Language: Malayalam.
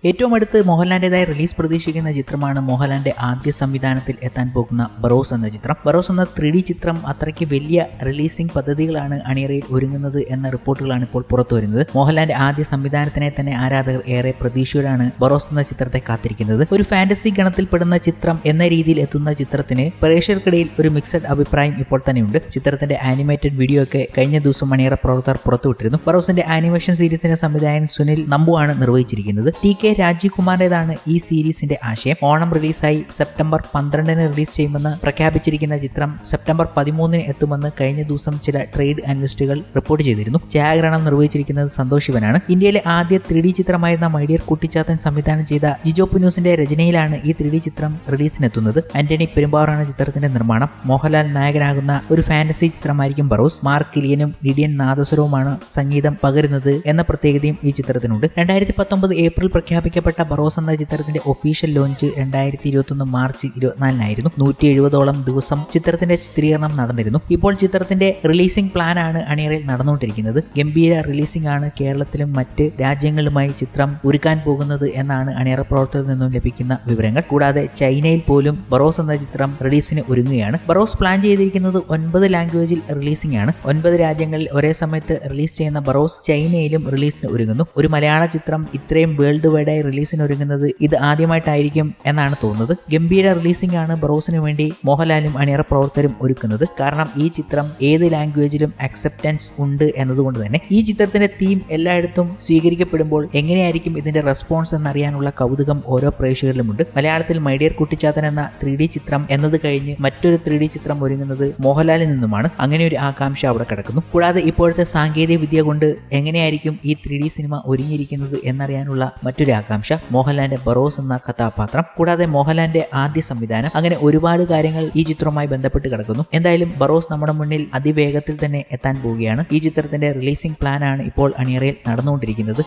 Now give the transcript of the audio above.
ഏറ്റവും അടുത്ത് മോഹൻലാലിൻ്റെതായ റിലീസ് പ്രതീക്ഷിക്കുന്ന ചിത്രമാണ് മോഹൻലാലിന്റെ ആദ്യ സംവിധാനത്തിൽ എത്താൻ പോകുന്ന ബറോസ് എന്ന ചിത്രം. ബറോസ് എന്ന 3D ചിത്രം അത്രയ്ക്ക് വലിയ റിലീസിംഗ് പദ്ധതികളാണ് അണിയറയിൽ ഒരുങ്ങുന്നത് എന്ന റിപ്പോർട്ടുകളാണ് ഇപ്പോൾ പുറത്തു വരുന്നത്. മോഹൻലാലിന്റെ ആദ്യ സംവിധാനത്തിനെ തന്നെ ആരാധകർ ഏറെ പ്രതീക്ഷയോടാണ് ബറോസ് എന്ന ചിത്രത്തെ കാത്തിരിക്കുന്നത്. ഒരു ഫാന്റസി ഗണത്തിൽപ്പെടുന്ന ചിത്രം എന്ന രീതിയിൽ എത്തുന്ന ചിത്രത്തിന് പ്രേക്ഷകർക്കിടയിൽ ഒരു മിക്സഡ് അഭിപ്രായം ഇപ്പോൾ തന്നെയുണ്ട്. ചിത്രത്തിന്റെ ആനിമേറ്റഡ് വീഡിയോ ഒക്കെ കഴിഞ്ഞ ദിവസം അണിയറ പ്രവർത്തകർ പുറത്തുവിട്ടിരുന്നു. ബറോസിന്റെ ആനിമേഷൻ സീരീസിന്റെ സംവിധായകൻ സുനിൽ നമ്പു ആണ് നിർവഹിച്ചിരിക്കുന്നത്. TK രാജീവ് കുമാറിന്റേതാണ് ഈ സീരീസിന്റെ ആശയം. ഓണം റിലീസായി സെപ്റ്റംബർ 12 റിലീസ് ചെയ്യുമെന്ന് പ്രഖ്യാപിച്ചിരിക്കുന്ന ചിത്രം സെപ്റ്റംബർ 13 എത്തുമെന്ന് കഴിഞ്ഞ ദിവസം ചില ട്രേഡ് അനലിസ്റ്റുകൾ റിപ്പോർട്ട് ചെയ്തിരുന്നു. ഛായാഗ്രഹണം നിർവഹിച്ചിരിക്കുന്നത് സന്തോഷ് ശിവനാണ്. ഇന്ത്യയിലെ ആദ്യ 3D ചിത്രമായിരുന്ന മൈ ഡിയർ കുട്ടിച്ചാത്തൻ സംവിധാനം ചെയ്ത ജിജോ പുനൂസിന്റെ രചനയിലാണ് ഈ 3D ചിത്രം റിലീസിനെത്തുന്നത്. ആന്റണി പെരുമ്പാവൂറാണ് ചിത്രത്തിന്റെ നിർമ്മാണം. മോഹൻലാൽ നായകനാകുന്ന ഒരു ഫാന്റസി ചിത്രമായിരിക്കും ബറോസ്. മാർക്ക് കിലിയനും ലിഡിയൻ നാദസ്വരവുമാണ് സംഗീതം പകരുന്നത് എന്ന പ്രത്യേകതയും ഈ ചിത്രത്തിനുണ്ട്. 2019 ഏപ്രിൽ പ്രഖ്യാപിക്കപ്പെട്ട ബറോസ് എന്ന ചിത്രത്തിന്റെ ഒഫീഷ്യൽ ലോഞ്ച് 2021 മാർച്ച് 24 170ഓളം ദിവസം ചിത്രത്തിന്റെ ചിത്രീകരണം നടന്നിരുന്നു. ഇപ്പോൾ ചിത്രത്തിന്റെ റിലീസിംഗ് പ്ലാൻ ആണ് അണിയറയിൽ നടന്നുകൊണ്ടിരിക്കുന്നത്. ഗംഭീര റിലീസിംഗ് ആണ് കേരളത്തിലും മറ്റ് രാജ്യങ്ങളുമായി ചിത്രം ഒരുക്കാൻ പോകുന്നത് എന്നാണ് അണിയറ പ്രവർത്തകരിൽ നിന്നും ലഭിക്കുന്ന വിവരങ്ങൾ. കൂടാതെ ചൈനയിൽ പോലും ബറോസ് എന്ന ചിത്രം റിലീസിന് ഒരുങ്ങുകയാണ്. ബറോസ് പ്ലാൻ ചെയ്തിരിക്കുന്നത് 9 ലാംഗ്വേജിൽ റിലീസിംഗ് ആണ്. 9 രാജ്യങ്ങളിൽ ഒരേ സമയത്ത് റിലീസ് ചെയ്യുന്ന ബറോസ് ചൈനയിലും റിലീസിന് ഒരുങ്ങുന്നു. ഒരു മലയാള ചിത്രം ഇത്രയും വേൾഡ് വൈഡായി റിലീസിന് ഒരുങ്ങുന്നത് ഇത് ആദ്യമായിട്ടായിരിക്കും എന്നാണ് തോന്നുന്നത്. ഗംഭീര റിലീസിംഗ് ആണ് ബറോസിന് വേണ്ടി മോഹൻലാലും അണിയറ പ്രവർത്തകരും ഒരുക്കുന്നത്. കാരണം ഈ ചിത്രം ഏത് ലാംഗ്വേജിലും അക്സെപ്റ്റൻസ് ഉണ്ട് എന്നതുകൊണ്ട് തന്നെ ഈ ചിത്രത്തിന്റെ തീം എല്ലായിടത്തും സ്വീകരിക്കപ്പെടുമ്പോൾ എങ്ങനെയായിരിക്കും ഇതിന്റെ റെസ്പോൺസ് എന്നറിയാനുള്ള കൗതുകം ഓരോ പ്രേക്ഷകരിലുമുണ്ട്. മലയാളത്തിൽ മൈ ഡിയർ കുട്ടിച്ചാത്തൻ എന്ന 3D ചിത്രം എന്നത് കഴിഞ്ഞ് മറ്റൊരു 3D ചിത്രം ഒരുങ്ങുന്നത് മോഹൻലാലിൽ നിന്നുമാണ്. അങ്ങനെ ഒരു ആകാംക്ഷ അവിടെ കിടക്കുന്നു. കൂടാതെ ഇപ്പോഴത്തെ സാങ്കേതിക വിദ്യ കൊണ്ട് എങ്ങനെയായിരിക്കും ഈ 3D സിനിമ ഒരുങ്ങിയിരിക്കുന്നത് എന്നറിയാനുള്ള മറ്റൊരു ആകാംക്ഷ. മോഹൻലാലിന്റെ ബറോസ് എന്ന കഥാപാത്രം, കൂടാതെ മോഹൻലാലിന്റെ ആദ്യ സംവിധാനം, അങ്ങനെ ഒരുപാട് കാര്യങ്ങൾ ഈ ചിത്രവുമായി ബന്ധപ്പെട്ട് കിടക്കുന്നു. എന്തായാലും ബറോസ് നമ്മുടെ മുന്നിൽ അതിവേഗത്തിൽ തന്നെ എത്താൻ പോവുകയാണ്. ഈ ചിത്രത്തിന്റെ റിലീസിംഗ് പ്ലാൻ ആണ് ഇപ്പോൾ അണിയറയിൽ നടന്നുകൊണ്ടിരിക്കുന്നത്.